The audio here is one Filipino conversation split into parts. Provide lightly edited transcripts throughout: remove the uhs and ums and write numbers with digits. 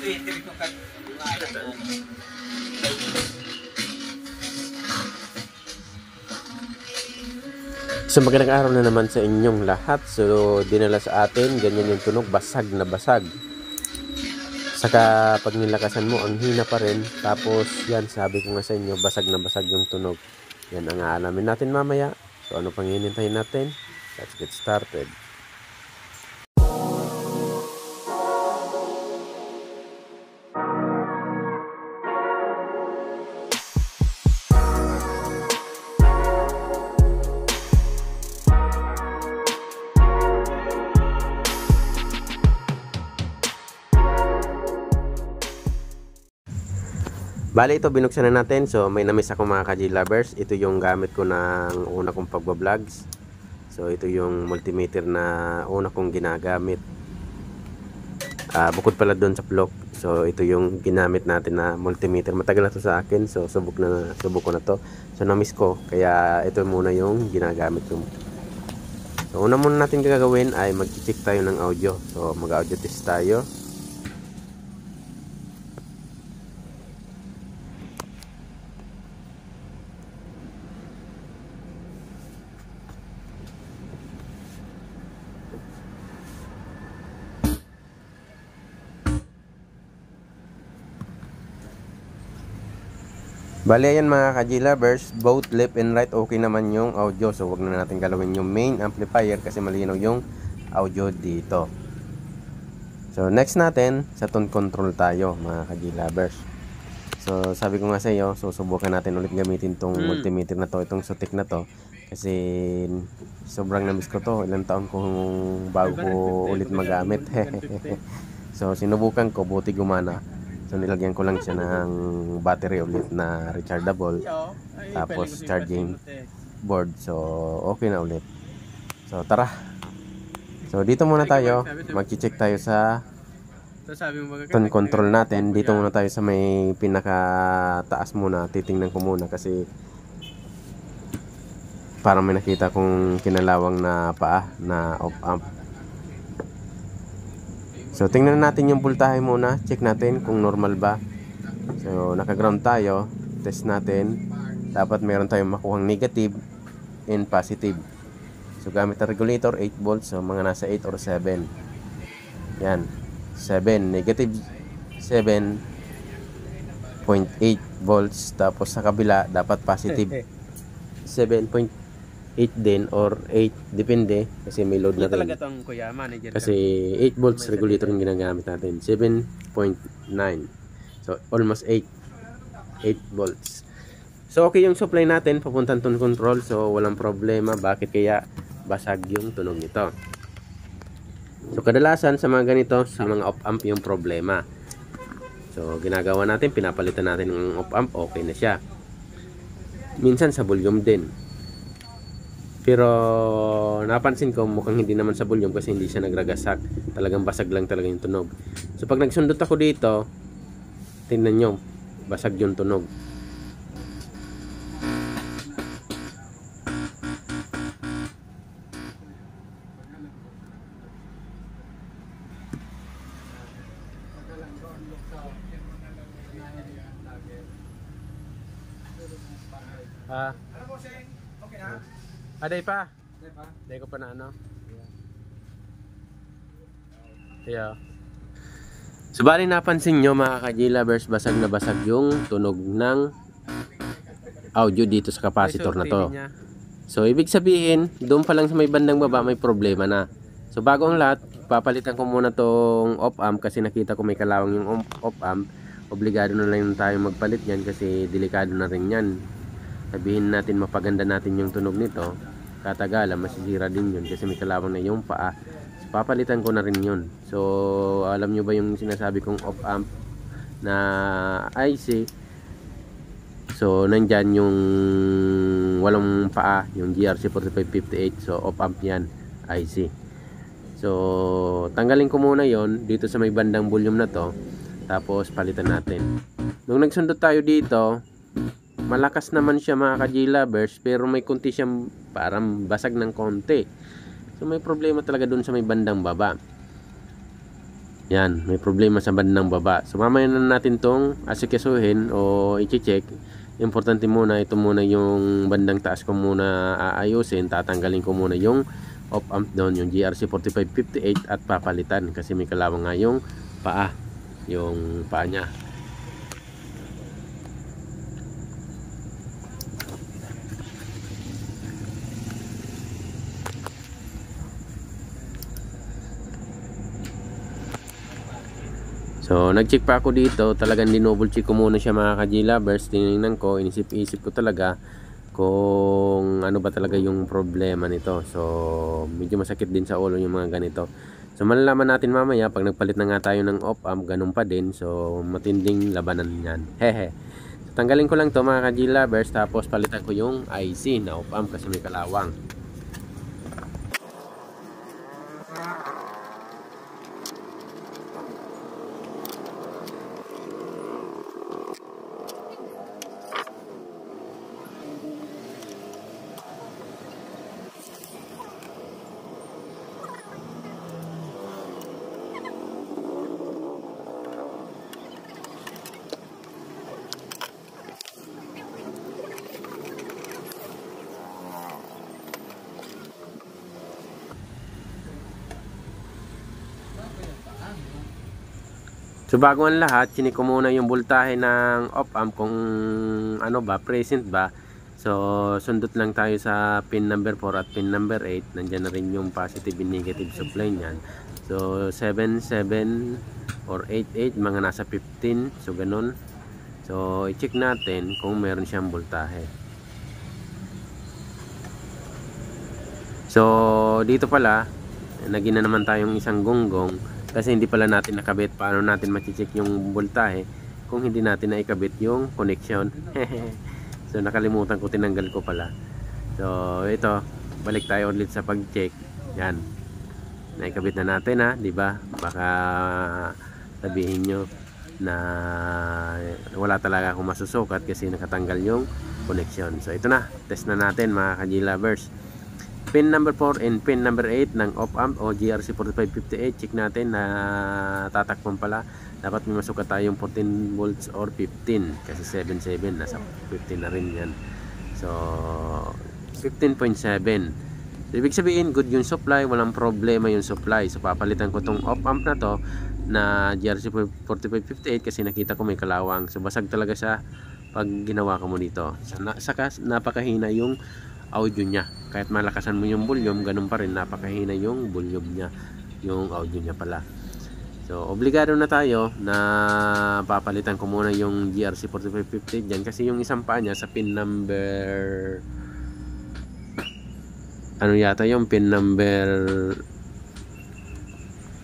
So magandang araw na naman sa inyong lahat. So dinala sa atin, ganyan yung tunog, basag na basag. Saka pag nilakasan mo, ang hina pa rin. Tapos yan, sabi ko nga sa inyo, basag na basag yung tunog. Yan ang aalamin natin mamaya. So ano pang hinintayin natin? Let's get started. Bale, ito binuksan na natin. So may namiss ako mga ka-G-Lovers. Ito yung gamit ko ng una kong pagbabloggs. So ito yung multimeter na una kong ginagamit. Bukod pala doon sa vlog. So ito yung ginamit natin na multimeter. Matagal na to sa akin. So subok ko na to. So namiss ko. Kaya ito muna yung ginagamit ko. So una muna natin gagawin ay mag-check tayo ng audio. So mag-audio test tayo. Bale, yan mga ka-G-Lovers, both left and right okay naman yung audio. So wag na natin galawin yung main amplifier kasi malinaw yung audio dito. So next natin, sa tone control tayo mga ka-G-Lovers. So sabi ko nga sa iyo, susubukan natin ulit gamitin tong multimeter na to, itong Sotic na to. Kasi sobrang namiss ko to, ilang taon kong bago ko ulit magamit. So sinubukan ko, buti gumana. So nilagyan ko lang siya ng battery ulit na rechargeable, tapos charging board. So okay na ulit. So tara. So dito muna tayo, mag-check tayo sa tone control natin. Dito muna tayo sa may pinakataas muna. Titingnan ko muna kasi parang may nakita kong kinalawang na paa na off amp. So tingnan natin yung voltahe muna, check natin kung normal ba. So naka-ground tayo, test natin. Dapat meron tayong makuhang negative and positive. So gamit ang regulator 8 volts, so mga nasa 8 or 7. Yan, 7, negative 7.8 volts. Tapos sa kabila dapat positive 7.8 din or 8, depende kasi may load na rin. Kasi 8 volts regulator yung ginagamit natin, 7.9, so almost 8 volts. So okay yung supply natin papuntang tone control, so walang problema. Bakit kaya basag yung tunog nito? So kadalasan sa mga ganito, sa mga op amp yung problema. So ginagawa natin, pinapalitan natin ng op amp, okay na siya. Minsan sa volume din. Pero napansin ko mukhang hindi naman sa volume kasi hindi siya nagragasak. Talagang basag lang talaga yung tunog. So pag nagsundot ako dito, tingnan nyo, basag yung tunog. Aday pa. Aday ko pa na ano. Yeah. So bali napansin nyo mga ka-G-Lovers, basag na basag yung tunog ng audio dito sa capacitor na to. So ibig sabihin, doon pa lang sa may bandang baba may problema na. So bago ang lahat, papalitan ko muna tong op amp kasi nakita ko may kalawang yung op amp. Obligado na lang tayo magpalit yan kasi delikado na rin yan. Sabihin natin mapaganda natin yung tunog nito, katagalan masisira din yun kasi may kalawang na yung paa. So papalitan ko na rin yun. So alam nyo ba yung sinasabi kong op amp na IC? So nandyan yung walang paa, yung GRC4558. So op amp yan, IC. So tanggalin ko muna yon dito sa may bandang volume na to, tapos palitan natin. Nung nagsundot tayo dito, malakas naman siya mga ka-G-Lovers, pero may konti siyang parang basag ng konti. So may problema talaga dun sa may bandang baba. Yan, may problema sa bandang baba. So mamaya na natin tong asikasuhin o i-check. Importante muna, ito muna yung bandang taas ko muna aayusin. Tatanggalin ko muna yung off amp doon, yung GRC 4558 at papalitan kasi may kalawang nga yung paa, yung paa niya. So, nag-check pa ako dito. Talagang dinouble check ko muna siya mga ka-G-Lovers. Tinignan ko, inisip-isip ko talaga kung ano ba talaga yung problema nito. So, medyo masakit din sa ulo yung mga ganito. So, malalaman natin mamaya pag nagpalit na nga tayo ng op-amp, ganun pa din. So, matinding labanan yan. Hehe. So, tanggalin ko lang to mga ka-G-Lovers. Tapos, palitan ko yung IC na op-amp kasi may kalawang. So bago ang lahat, chinik ko muna yung voltahe ng op-amp kung ano ba, present ba. So sundot lang tayo sa pin number 4 at pin number 8. Nandiyan na rin yung positive and negative supply niyan. So 7, 7 or 8, 8, mga nasa 15. So ganun. So i-check natin kung meron siyang voltahe. So dito pala, naging na naman tayong isang gonggong. Kasi hindi pala natin nakabit. Paano natin ma-check yung voltahe kung hindi natin naikabit yung connection? So nakalimutan ko, tinanggal ko pala. So ito, balik tayo ulit sa pag-check. Yan. Naikabit na natin ha, 'di ba? Baka sabihin nyo na wala talaga akong masusukat kasi nakatanggal yung connection. So ito na, test na natin mga ka-G-Lovers. Pin number 4 and pin number 8 ng op-amp o GRC 4558. Check natin na tatakpan pala. Dapat may masukat tayong 14 volts or 15 kasi 77 nasa 15 na rin yan. So 15.7. So, ibig sabihin good yung supply, walang problema yung supply. So papalitan ko tong op-amp na to na GRC 4558 kasi nakita ko may kalawang. So basag talaga siya pag ginawa ko mo dito. Saka napakahina yung audio niya. Kahit malakasan mo yung volume, ganun pa rin, napakahina yung volume niya, yung audio niya pala. So obligado na tayo na papalitan ko muna yung GRC 4550 dyan kasi yung isang paa niya sa pin number ano yata yung pin number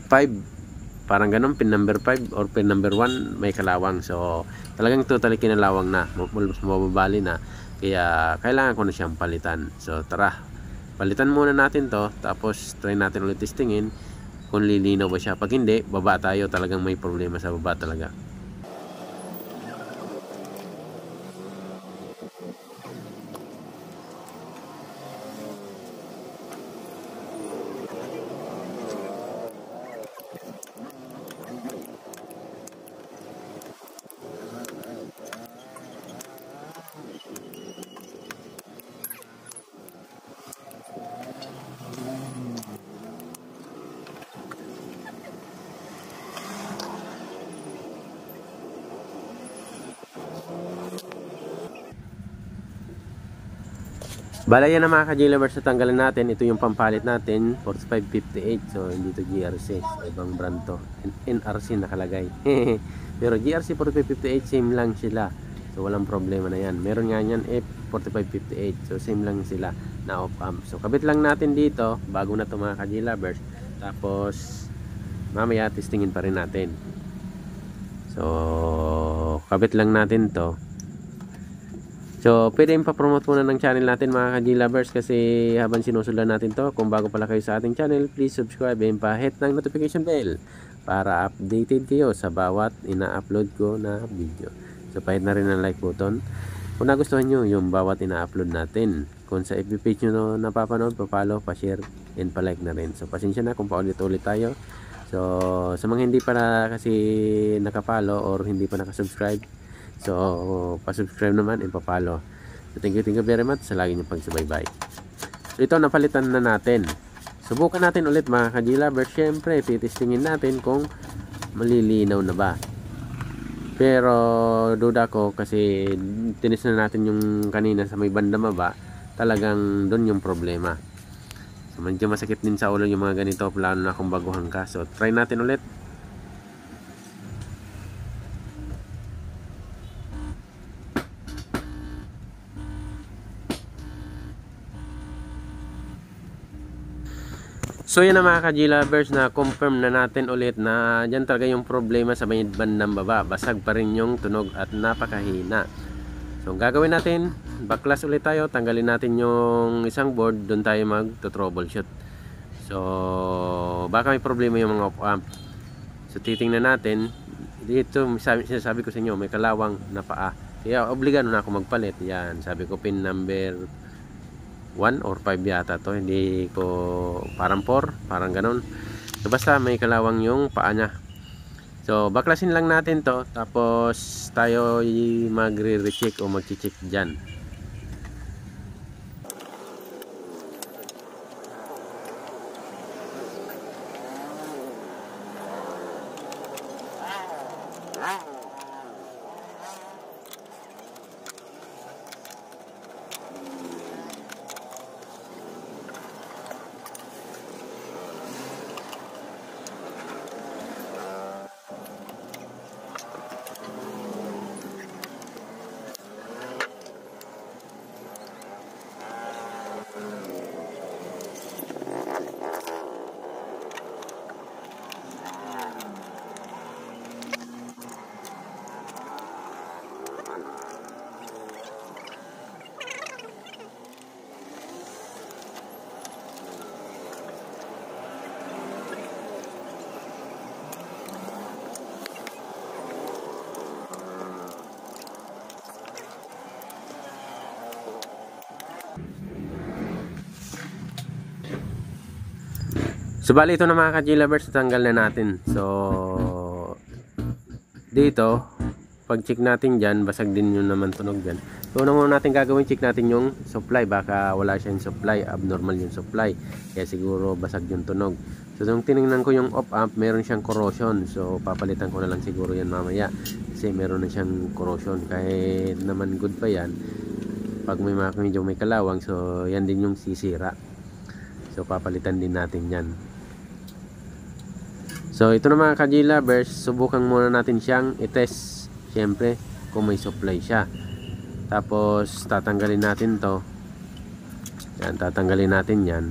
5, parang ganun, pin number 5 or pin number 1 may kalawang. So talagang totally kinalawang na, mababali na. Kaya kailangan ko na siyang palitan. So tara, palitan muna natin to. Tapos try natin ulit testingin kung lilinaw ba siya. Pag hindi, baba tayo. Talagang may problema sa baba talaga. Bala yan na mga ka-G-Lovers, sa tanggalan natin. Ito yung pampalit natin, 4558. So hindi to GRC, ibang brand to, NRC nakalagay. Pero GRC 4558 same lang sila. So walang problema na yan. Meron nga yan F4558. So same lang sila na op-amp. So kabit lang natin dito bago na to mga ka-G-Lovers. Tapos mamaya testingin pa rin natin. So kabit lang natin to. So, pwede pa-promote muna ng channel natin mga ka-G-Lovers kasi habang sinusundan natin to, kung bago pala kayo sa ating channel, please subscribe and pa-hit ng notification bell para updated kayo sa bawat ina-upload ko na video. So, pa-hit na rin ang like button kung nagustuhan nyo yung bawat ina-upload natin. Kung sa FB page nyo napapanood, pa-follow, pa-share, and pa-like na rin. So, pasensya na kung paulit-ulit tayo So sa mga hindi pa na kasi nakapalo or hindi pa nakasubscribe, so pa-subscribe naman and pa-follow. So thank you very much sa lagi niyong pagsubaybay. So ito napalitan na natin. Subukan natin ulit mga ka-G-Lovers. Syempre titistingin natin kung malilinaw na ba. Pero duda ko kasi tinis na natin yung kanina sa may banda baba, talagang doon yung problema. So medyo masakit din sa ulo yung mga ganito, lalo na kung baguhan ka. So try natin ulit. So yan na mga ka-G-Lovers, na confirm na natin ulit na dyan talaga yung problema sa may bandang baba. Basag pa rin yung tunog at napakahina. So gagawin natin, baklas ulit tayo, tanggalin natin yung isang board, doon tayo mag-troubleshoot. So baka may problema yung mga op-amp. So titingnan natin, dito sabi ko sa inyo may kalawang na paa. Kaya obligado na ako magpalit. Yan, sabi ko pin number 1 or 5 yata to, hindi ko, parang 4, parang ganun. So basta may kalawang yung paa nya. So baklasin lang natin to, tapos tayo magre-recheck o mag-check dyan. So bali ito na mga ka-G-Lovers, tanggal na natin. So dito pag check natin dyan, basag din yun naman tunog dyan. So una muna natin gagawin, check natin yung supply. Baka wala siyang supply, abnormal yung supply, kaya siguro basag yung tunog. So nung tinignan ko yung op-amp, meron siyang corrosion. So papalitan ko na lang siguro yan mamaya, kasi meron na siyang corrosion. Kahit naman good pa yan, pag may medyo may kalawang, so yan din yung sisira. So papalitan din natin yan. So ito na mga ka-G-Lovers, subukan muna natin siyang i-test, syempre kung may supply siya. Tapos tatanggalin natin to. Yan, tatanggalin natin yan.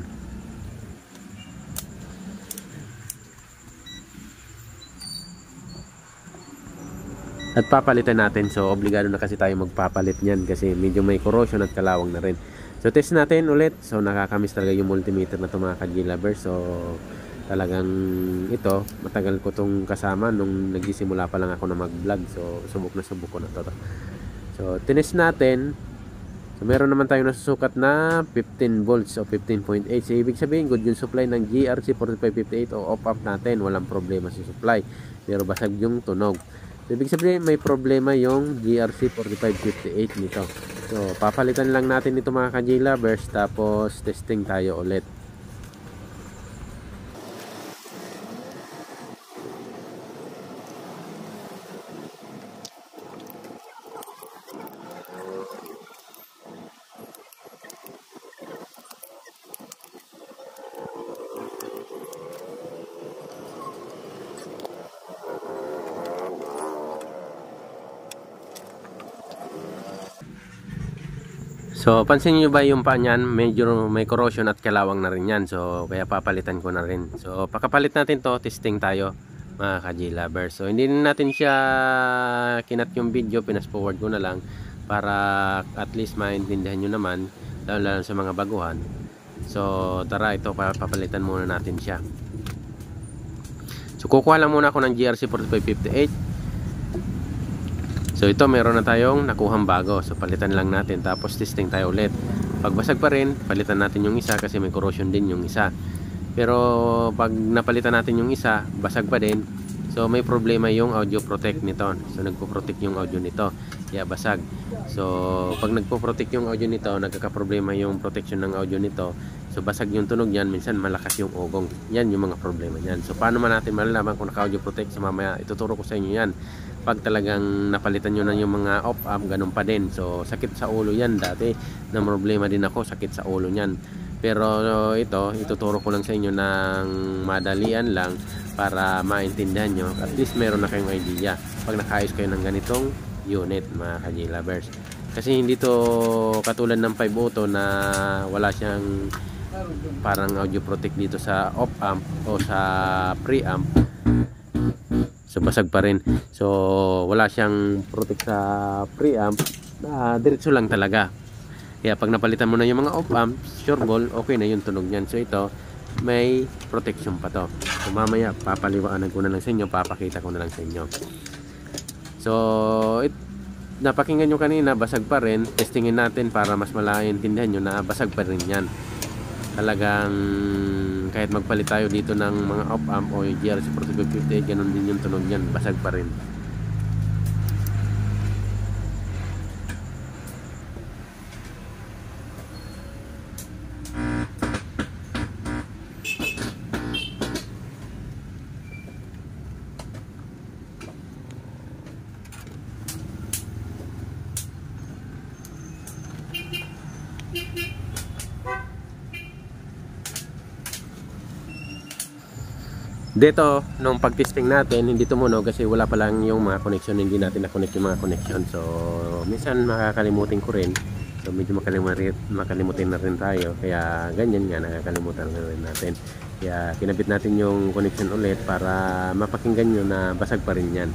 At papalitan natin. So obligado na kasi tayo magpapalit niyan kasi medyo may corrosion at kalawang na rin. So test natin ulit. So nakakamiss talaga yung multimeter na to mga ka-G-Lovers. So talagang ito, matagal ko tong kasama nung nagsisimula pa lang ako na mag-vlog. So subok ko na to. So tinest natin. So meron naman tayong nasusukat na 15 volts o 15.8. So ibig sabihin good yung supply ng GRC 4558 o op-amp natin. Walang problema sa supply, pero basag yung tunog. So ibig sabihin may problema yung GRC 4558 nito. So papalitan lang natin ito mga ka-G-Lovers, tapos testing tayo ulit. So pansin niyo ba yung pa niyan, medyo may corrosion at kalawang na rin yan. So kaya papalitan ko na rin. So pagkapalit natin to, testing tayo mga ka-G-Lovers. So hindi natin siya kinat yung video, pinas forward ko na lang para at least maintindihan nyo naman, lalo sa mga baguhan. So tara, ito papalitan muna natin siya. So kukuha lang muna ako ng GRC 4558. So ito meron na tayong nakuhang bago. So palitan lang natin, tapos testing tayo ulit. Pag basag pa rin, palitan natin yung isa kasi may corrosion din yung isa. Pero pag napalitan natin yung isa, basag pa din. So may problema yung audio protect nito. So nagpo-protect yung audio nito, kaya basag. So pag nagpo-protect yung audio nito, nagkakaproblema yung protection ng audio nito. So basag yung tunog niyan, minsan malakas yung ugong. Yan yung mga problema niyan. So paano man natin malalaman kung naka-audio protect? So mamaya ituturo ko sa inyo yan. Pag talagang napalitan nyo na yung mga op-amp, ganun pa din. So sakit sa ulo yan. Dati na problema din ako, sakit sa ulo niyan. Pero ito, ituturo ko lang sa inyo ng madalian lang para maintindihan nyo. At least meron na kayong idea pag nakaayos kayo ng ganitong unit, mga ka-J-Lovers. Kasi hindi to katulad ng 5 auto na wala siyang parang audio protect dito sa op-amp o sa pre-amp. So basag pa rin. So wala siyang protect sa pre-amp. Diretso lang talaga. Kaya pag napalitan mo na yung mga op-amp, sure ball, okay na yung tunog niyan. So ito, may protection pa to. So mamaya, papaliwanag ko na lang sa inyo, papakita ko na lang sa inyo. So, napakinggan nyo kanina, basag pa rin. Testingin natin para mas maintindihan nyo na basag pa rin yan. Talagang, kahit magpalit tayo dito ng mga op-amp o yung GRC 4558, ganun din yung tunog niyan, basag pa rin. Dito, nung pag-testing natin, hindi tumunog kasi wala pa lang yung mga connection, hindi natin na-connect yung mga connection. So, minsan makakalimutin ko rin. So, medyo makalimutin na rin tayo. Kaya, ganyan nga, nakakalimutan na rin natin. Kaya, kinabit natin yung connection ulit para mapakinggan nyo na basag pa rin yan.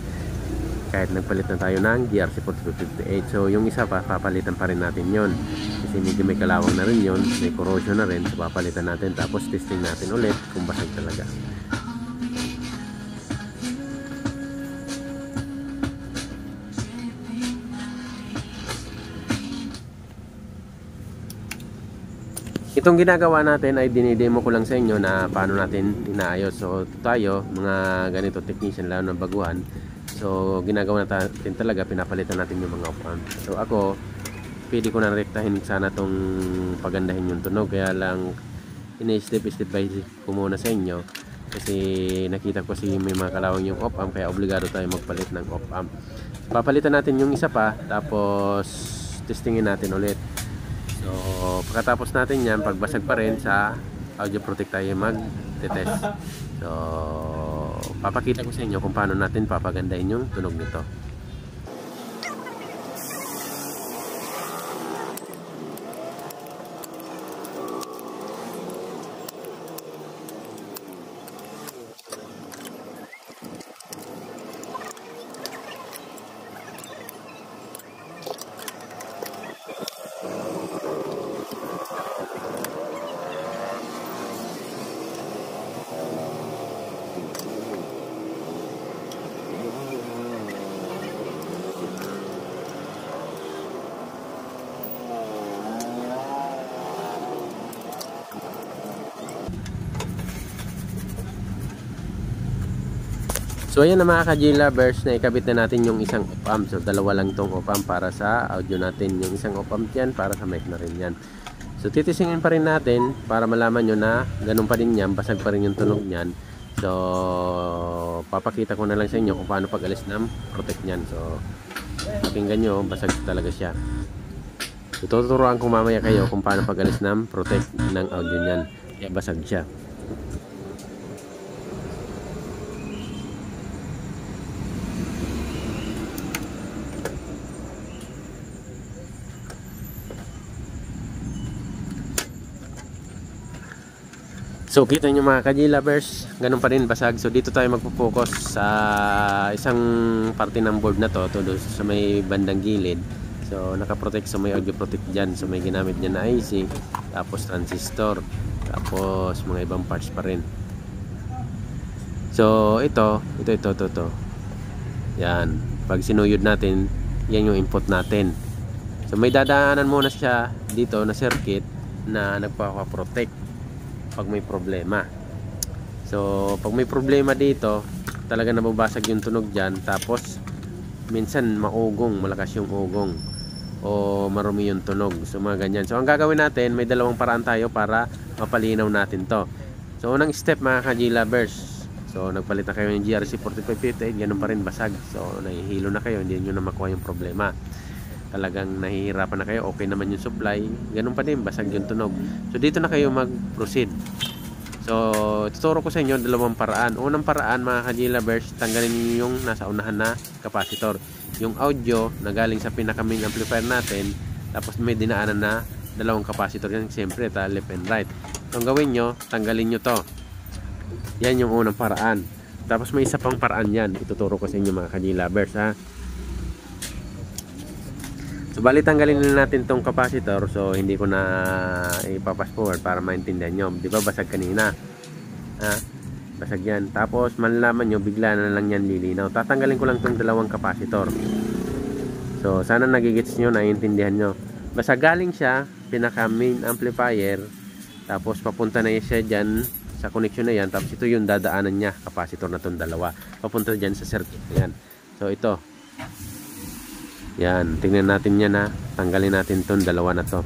Kahit nagpalit na tayo ng GRC 4558. So, yung isa pa, papalitan pa rin natin yon. Kasi medyo may kalawang na rin yon, may corrosion na rin. So, papalitan natin. Tapos, testing natin ulit kung basag talaga. Itong ginagawa natin ay dinidemo ko lang sa inyo na paano natin inaayos. So tayo, mga ganito technician, lalo ng baguhan, so ginagawa natin talaga, pinapalitan natin yung mga op-amp. So ako, pwede ko na rektahin sana tong pagandahin yung tunog. Kaya lang, step by step ko muna sa inyo. Kasi nakita ko may mga kalawang yung op-amp, kaya obligado tayo magpalit ng op-amp. Papalitan natin yung isa pa, tapos testingin natin ulit. So, pagkatapos natin yan, pagbasag pa rin sa audio protect tayo mag-test. So, papakita ko sa inyo kung paano natin papagandahin yung tunog nito. So ayan na mga ka-J-Lovers, na ikabit na natin yung isang op-amp. So dalawa lang tong op-amp para sa audio natin. Yung isang op-amp yan para sa mic na rin yan. So titisingin pa rin natin para malaman nyo na ganun pa rin yan, basag pa rin yung tunog nyan. So papakita ko na lang sa inyo kung paano pag-alis ng protect nyan. So pakinggan nyo, basag talaga siya. So tuturuan ko mamaya kayo kung paano pag-alis ng protect ng audio nyan. Kaya basag siya. So kita nyo mga ka-J-Lovers, ganun pa rin basag. So dito tayo magpo-focus sa isang parte ng board na to sa may bandang gilid. So naka-protect, so may audio protect dyan. So may ginamit dyan na IC, tapos transistor, tapos mga ibang parts pa rin. So ito. Yan, pag sinuyod natin, yan yung input natin. So may dadaanan muna siya dito na circuit na nagpapa-protect pag may problema. So pag may problema dito, talaga nababasag yung tunog dyan. Tapos minsan maugong, malakas yung ugong o marumi yung tunog. So mga ganyan. So ang gagawin natin, may dalawang paraan tayo para mapalinaw natin to. So unang step mga ka-G lovers, so nagpalit na kayo ng GRC 4558, ganun pa rin basag. So nahihilo na kayo, hindi nyo na makuha yung problema. Talagang nahihirapan na kayo, okay naman yung supply, ganun pa din, basag yung tunog. So dito na kayo mag-proceed. So tuturo ko sa inyo dalawang paraan. Unang paraan mga ka-G lovers, tanggalin niyo yung nasa unahan na capacitor. Yung audio na galing sa pinaka-main amplifier natin, tapos may dinaanan na dalawang capacitor yan, siyempre left and right. So ang gawin nyo, tanggalin nyo to. Yan yung unang paraan. Tapos may isa pang paraan yan, ituturo ko sa inyo mga ka-G lovers, ha. So bali tanggalin na natin tong capacitor. So hindi ko na ipapass forward para maintindihan nyo. Di ba basag kanina, ha? Basag yan. Tapos malalaman nyo, bigla na lang yan lilinaw. Tatanggalin ko lang tong dalawang capacitor. So sana nagigits nyo, naiintindihan nyo. Basta galing siya pinaka main amplifier, tapos papunta na siya dyan sa connection na yan. Tapos ito yung dadaanan niya, capacitor na tong dalawa, papunta dyan sa circuit. Ayan. So ito, yan, tingnan natin yan, ha. Tanggalin natin tong dalawa na to.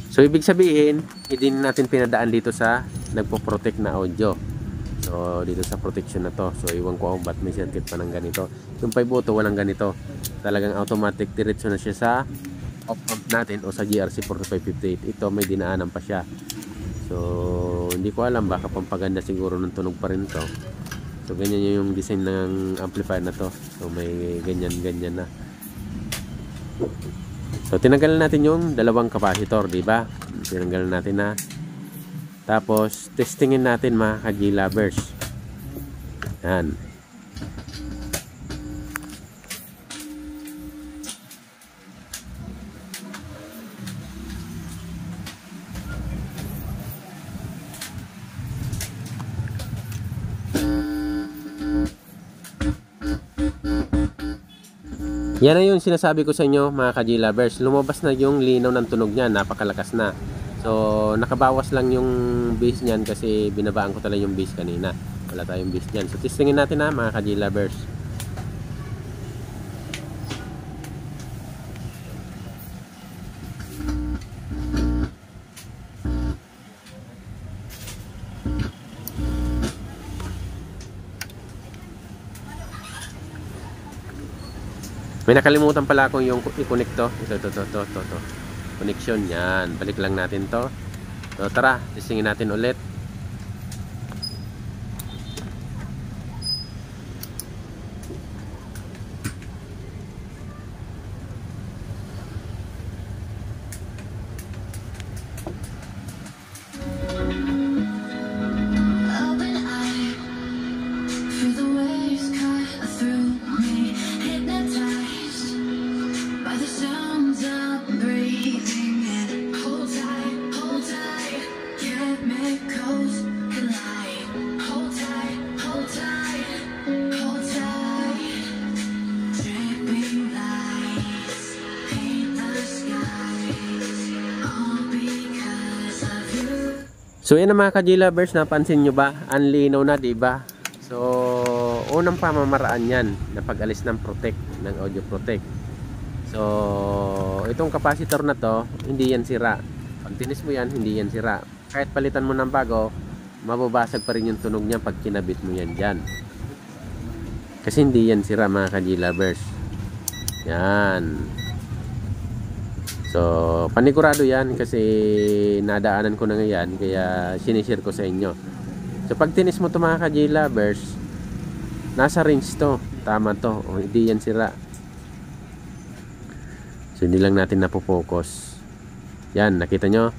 So ibig sabihin, hindi natin pinadaan dito sa nagpo-protect na audio. So dito sa protection na to. So iwan ko ba't may circuit pa ng ganito. Yung 5 auto walang ganito. Talagang automatic diretso na siya sa off amp natin o sa GRC 4558. Ito may dinaanan pa siya. So hindi ko alam, baka pampaganda siguro ng tunog pa rin to. So ganyan yung design ng amplifier na to. So may ganyan na. So tinanggalan natin yung dalawang capacitor, di ba? Tinanggalan natin na. Tapos testingin natin mga ka-G lovers. Yan. Yan na yung sinasabi ko sa inyo mga ka-G lovers. Lumabas na yung linaw ng tunog niya, napakalakas na. So nakabawas lang yung bass niyan kasi binabaan ko talaga yung bass kanina. Wala tayong bass niyan. So testingin natin na mga ka-G lovers. May nakalimutan pala akong yung i-connect to. Ito. Connection yan. Balik lang natin to. So tara, testingin natin ulit. So yan ang mga ka-G lovers, napansin nyo ba? Ang linaw na, diba? So unang pamamaraan yan na pag-alis ng protect, ng audio protect. So itong capacitor na to, hindi yan sira. Pag tinis mo yan, hindi yan sira. Kahit palitan mo ng bago, mababasag pa rin yung tunog niya pag kinabit mo yan dyan. Kasi hindi yan sira mga ka-G lovers. Yan. So panigurado yan kasi nadaanan ko na ngayon, kaya sinishare ko sa inyo. So pag tinis mo ito mga ka-G lovers, nasa range to, tama to, o hindi yan sira. So hindi lang natin napofocus. Yan, nakita nyo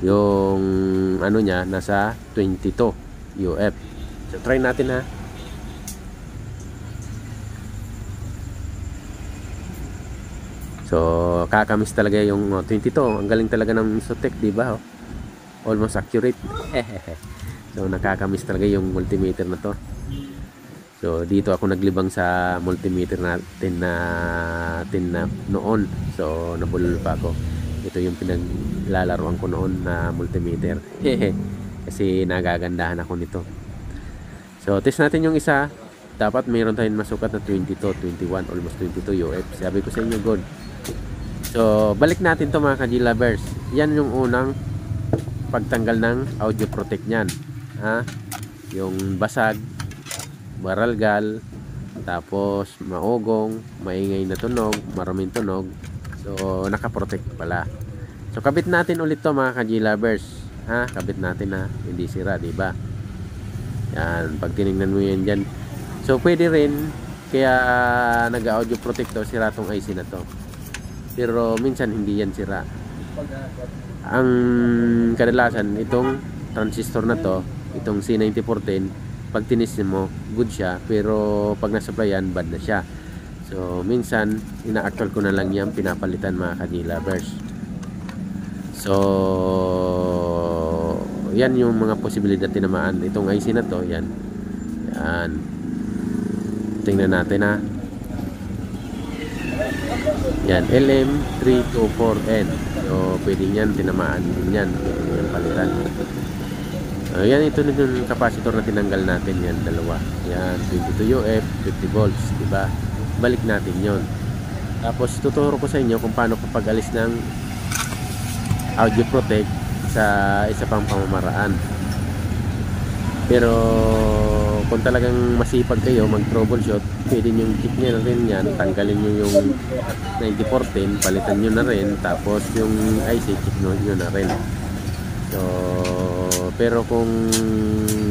yung ano nya, nasa 22 UF. So try natin, ha. So kakamis talaga yung 22. Ang galing talaga ng Isotec, di ba? Almost accurate. So nakakamis talaga yung multimeter na to. So dito ako naglibang sa multimeter natin na noon. So nabulol pa ako. Ito yung pinaglalaroan ko noon na multimeter. Kasi nagagandahan ako nito. So test natin yung isa. Dapat mayroon tayong masukat na 22, 21, almost 22 UF. Sabi ko sa inyo, good. So balik natin to mga ka-G lovers. Yan yung unang pagtanggal ng audio protect nyan. Yung basag, baralgal, tapos maugong, maingay na tunog, maraming tunog. So nakaprotect pala. So kabit natin ulit to mga ka-G lovers. Kabit natin na hindi sira, di ba? Yan, pag tinignan mo yan dyan. So pwede rin, kaya nag-audio protect to, sira tong IC na to. Pero minsan hindi yan sira. Ang kadalasan itong transistor na to, itong C9410, pag tinis mo, good siya, pero pag nasuplayan, bad na siya. So minsan ina-actual ko na lang yan, pinapalitan mga ka-G lovers. So yan yung mga posibilidad tinamaan. Itong IC na to, yan. Tingnan natin yan, LM324N. So pwede yan, tinamaan din yan, yung palitan. Yan, ito na yung capacitor na tinanggal natin. Yan, dalawa. Yan, 22 UF, 50 volts, diba? Balik natin yon. Tapos tuturo ko sa inyo kung paano kapag-alis ng audio protect sa isa pang pamamaraan. Pero kung talagang masipag kayo mag troubleshoot, pwede nyo check nyo na rin yan, tanggalin nyo yung 9410, palitan nyo na rin, tapos yung IC check nyo na rin. So pero kung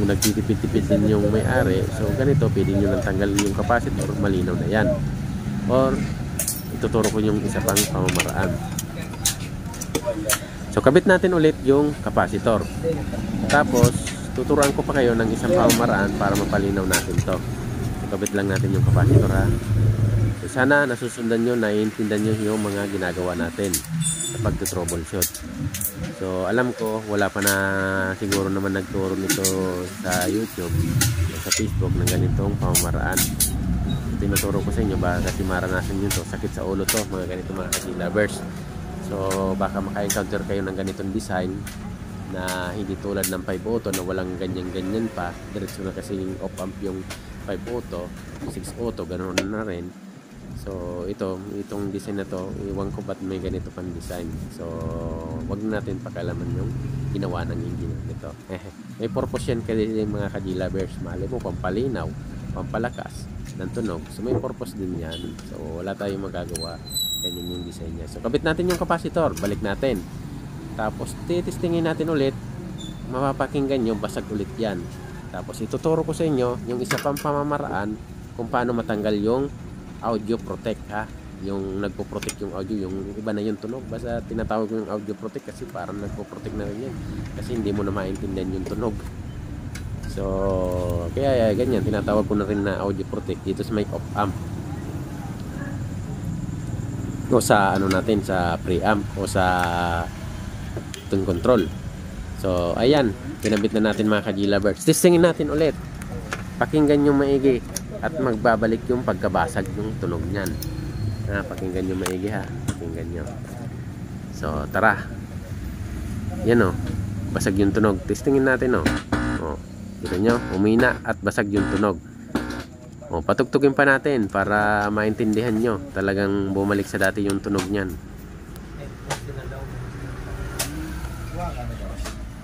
nagtitipid-tipid din yung may-ari, so ganito, pwede nyo lang tanggalin yung capacitor, malinaw na yan. Or ituturo ko yung isa pang pamamaraan. So kabit natin ulit yung capacitor. Tapos tuturuan ko pa kayo ng isang pamamaraan para mapalinaw natin to. So kabit lang natin yung capacitor So sana nasusundan nyo, naiintindihan nyo yung mga ginagawa natin sa pag-troubleshoot. So alam ko wala pa na siguro naman nagturo nito sa YouTube o sa Facebook ng ganitong pamamaraan. Tinuturo ko sa inyo ba kasi maranasan nyo to, sakit sa ulo to mga ganito mga ka-G lovers. So baka maka-encounter kayo ng ganitong design na hindi tulad ng 5 auto na walang ganyan-ganyan pa. Diretso na kasi yung op-amp yung 5 auto, 6 auto, ganoon na rin. So itong design na to, iwan ko ba't may ganito pang design. So wag natin pakalaman yung ginawa ng engineer nito. May purpose yan kasi mga ka-G lovers. Mali mo, pampalinaw, pampalakas ng tunog. So may purpose din yan. So wala tayong magagawa. Ganyan yung design niya. So kabit natin yung capacitor, balik natin. Tapos titestingin natin ulit, mapapakinggan nyo, basag ulit yan. Tapos ituturo ko sa inyo yung isa pang pamamaraan kung paano matanggal yung audio protect yung nagpo-protect yung audio, yung iba na yung tunog. Basta tinatawag ko yung audio protect kasi parang nagpo-protect na rin yan. Kasi hindi mo na maintindihan yung tunog. So kaya ganyan, tinatawag ko na rin na audio protect dito sa mic op amp. O sa ano natin, sa preamp o sa tone control. So ayan, kinabit na natin mga ka-G lovers. Testingin natin ulit, pakinggan yung maigi at magbabalik yung pagkabasag ng tunog nyan. Pakinggan yung maigi pakinggan nyo. So tara, yan basag yung tunog. Testingin natin kita nyo, umina at basag yung tunog. Patugtugin pa natin para maintindihan nyo. Talagang bumalik sa dati yung tunog nyan.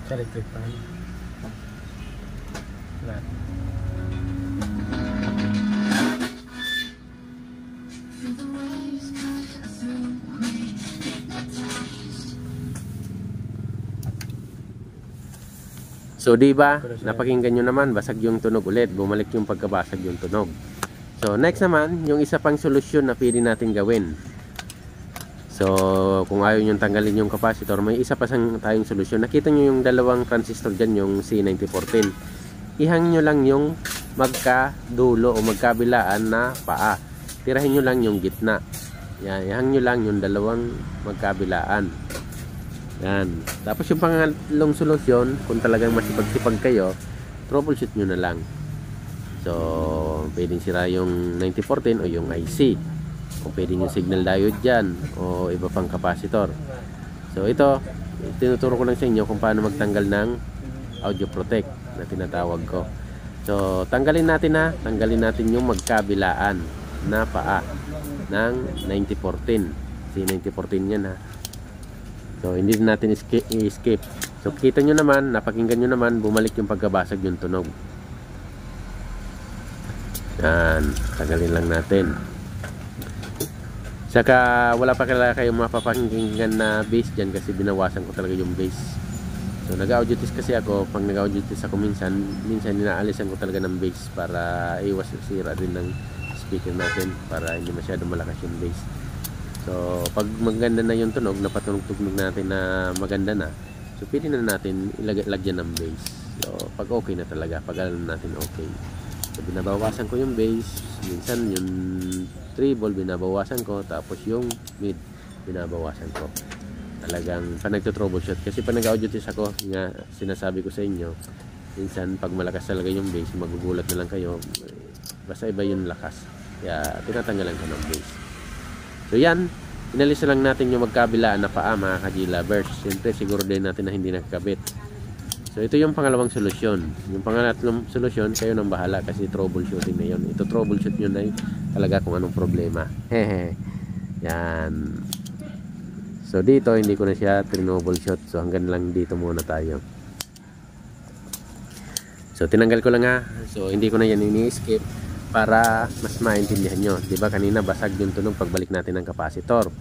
Electric fan. So di ba, napakinggan nyo naman, basag yung tunog ulit, bumalik yung pagkabasag yung tunog. So next naman, yung isa pang solusyon na pwede natin gawin. So kung ayaw nyo tanggalin yung capacitor, may isa pa tayong solusyon. Nakita nyo yung dalawang transistor dyan, yung C9410. Ihang nyo lang yung magkadulo o magkabilaan na paa. Tirahin nyo lang yung gitna. Yan, ihang nyo lang yung dalawang magkabilaan. Yan. Tapos yung pangalong solusyon, kung talagang masipag-sipag kayo, troubleshoot nyo na lang. So pwedeng sira yung 9014 o yung IC, o pwedeng yung signal diode dyan o iba pang capacitor. So ito, tinuturo ko lang sa inyo kung paano magtanggal ng audio protect na tinatawag ko. So tanggalin natin yung magkabilaan na paa ng 9014. Si 9014 yan ha. So hindi natin i-escape. So kita nyo naman, napakinggan nyo naman, bumalik yung pagkabasag yung tunog. Yan, tanggalin lang natin. Saka wala pa kayong mapapakinggan na bass dyan kasi binawasan ko talaga yung bass. So nag-audio test kasi ako. Pag nag-audio test ako minsan inaalisan ko talaga ng bass para iwas sira din ng speaker natin, para hindi masyado malakas yung bass. So pag maganda na yung tunog, napatunog-tunog natin na maganda na, so pwede na natin ilagyan ng bass. So pag okay na talaga, pag alam natin okay, so binabawasan ko yung bass. Minsan yung treble binabawasan ko, tapos yung mid binabawasan ko. Talagang pa nagto-troubleshoot kasi pag nag-audio test ako, nga sinasabi ko sa inyo, minsan pag malakas talaga yung bass, magugulat na lang kayo, basta iba yung lakas, kaya tinatanggalan ko ng bass. So yan, inalis lang natin yung magkabilaan na paa mga ka-G-lovers. Siyempre siguro din natin na hindi nakakabit. So ito yung pangalawang solusyon. Yung pangatlong solusyon, kayo nang bahala kasi troubleshooting na yun. Ito troubleshoot nyo na talaga kung anong problema. Hehe. Yan. So dito hindi ko na siya troubleshoot. So hanggang lang dito muna tayo. So tinanggal ko lang ha. So hindi ko na yan ini-skip para mas maintindihan nyo. Diba kanina basag yung tunog pagbalik natin ng capacitor.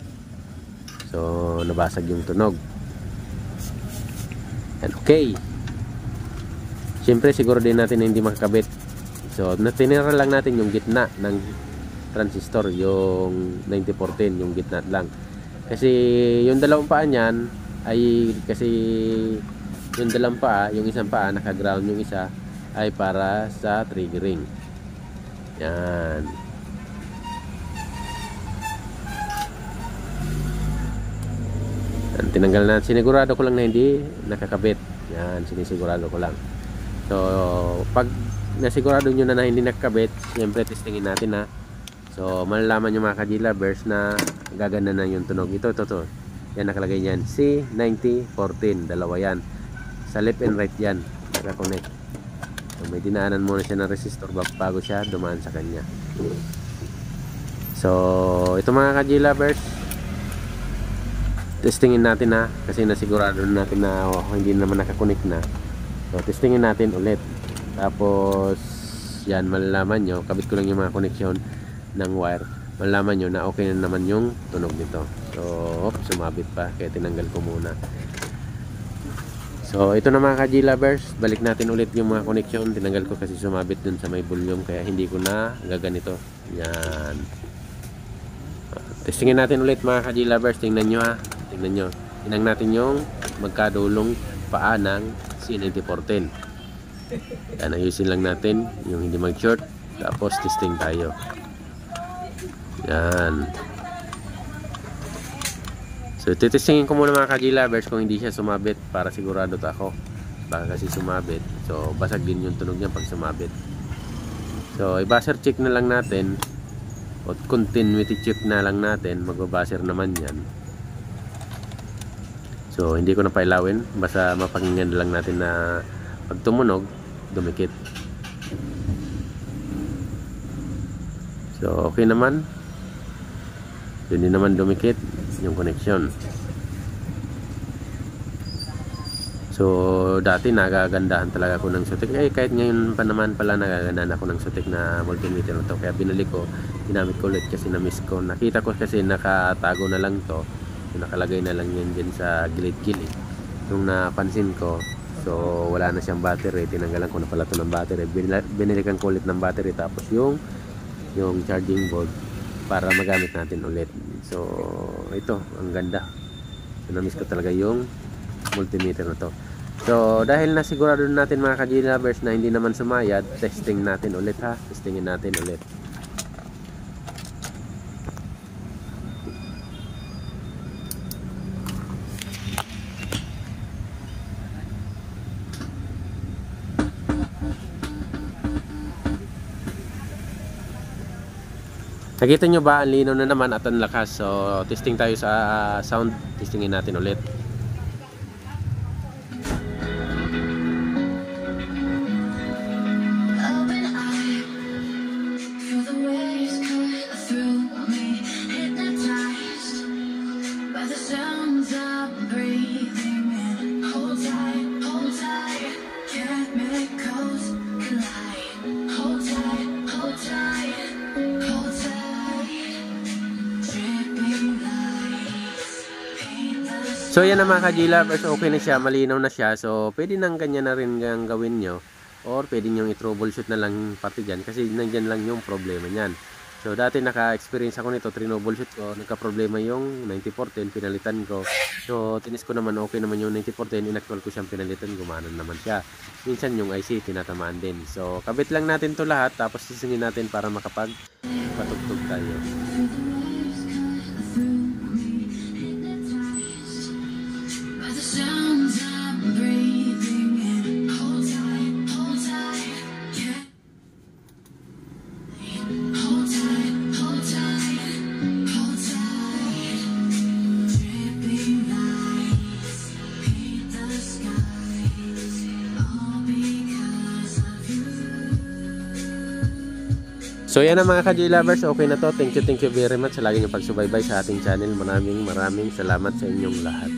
So nabasag yung tunog. And okay. Siyempre siguro din natin na hindi makakabit. So tinira lang natin yung gitna ng transistor, yung 9014, yung gitna lang. Kasi yung dalawang paa niyan ay kasi yung dalawang paa, yung isang paa naka-ground, yung isa ay para sa triggering. Yan. Tinanggal na, sinigurado ko lang na hindi nakakabit. Yan, sinisigurado ko lang. So pag nasigurado nyo na hindi nakakabit, siyempre testingin natin na. So malalaman nyo mga ka-G-lovers na gaganda na yung tunog. Ito. Yan nakalagay yan, C9014, dalawa yan. Sa left and right yan, nakakonect. So may dinaanan muna siya ng resistor bago siya dumaan sa kanya. So ito mga ka-G-lovers, testingin natin ha, kasi nasigurado natin na hindi naman nakakonect na. So testingin natin ulit. Tapos yan, malalaman nyo, kabit ko lang yung mga connection ng wire, malalaman nyo na okay na naman yung tunog nito. So sumabit pa, kaya tinanggal ko muna. So ito na mga ka-G-lovers, balik natin ulit yung mga connection. Tinanggal ko kasi sumabit dun sa may volume, kaya hindi ko na gaganito. Yan. Testingin natin ulit mga ka-G-lovers. Tingnan nyo ha, tingnan nyo, tinang natin yung magkadulong paa ng C9014. Yan, ayusin lang natin yung hindi mag-short. Tapos testing tayo. Yan. So titestingin ko muna mga ka-G-lovers kung hindi siya sumabit, para sigurado ako. Baka kasi sumabit, so basag din yung tunog niya pag sumabit. So i-buzzer check na lang natin, o continuity check na lang natin. Mag-buzzer naman yan. So hindi ko na pailawin, basta mapakinggan lang natin na pag tumunog, dumikit. So okay naman, hindi naman dumikit yung connection. So dati nagagandahan talaga ako ng Sutek, kahit ngayon pa naman pala nagagandahan ako ng Sutek na multimeter na to, kaya binalik ko, ginamit ko ulit kasi na-miss ko. Nakita ko kasi nakatago na lang to, nakalagay na lang yan dyan sa gilid-gilid. Nung napansin ko, so wala na siyang battery, tinanggalan ko na pala to ng battery. Binilikan ko ulit ng battery, tapos yung charging board para magamit natin ulit. So ito, ang ganda. So, na-miss ko talaga yung multimeter na to. So dahil nasigurado natin mga ka-G-lovers na hindi naman sumayad, testing natin ulit ha. Testingin natin ulit. Nakita nyo ba, ang linaw na naman at ang lakas. So testing tayo sa sound, testingin natin ulit. So yan na mga ka-G-Lovers, okay na siya, malinaw na siya. So pwede nang ganyan na rin ang gawin nyo. Or pwede nyo i-troubleshoot na lang pati dyan. Kasi nandyan lang yung problema nyan. So dati naka-experience ako nito, troubleshoot ko. Nagka-problema yung 9410, pinalitan ko. So tinis ko naman, okay naman yung 9410. Inactual ko siyang pinalitan, gumana naman siya. Minsan yung IC, tinatamaan din. So kabit lang natin to lahat. Tapos sisingin natin para makapag-patugtog tayo. So yan na mga ka-G-Lovers, okay na to. Thank you very much sa lagi niyong pagsubaybay sa ating channel. Maraming salamat sa inyong lahat.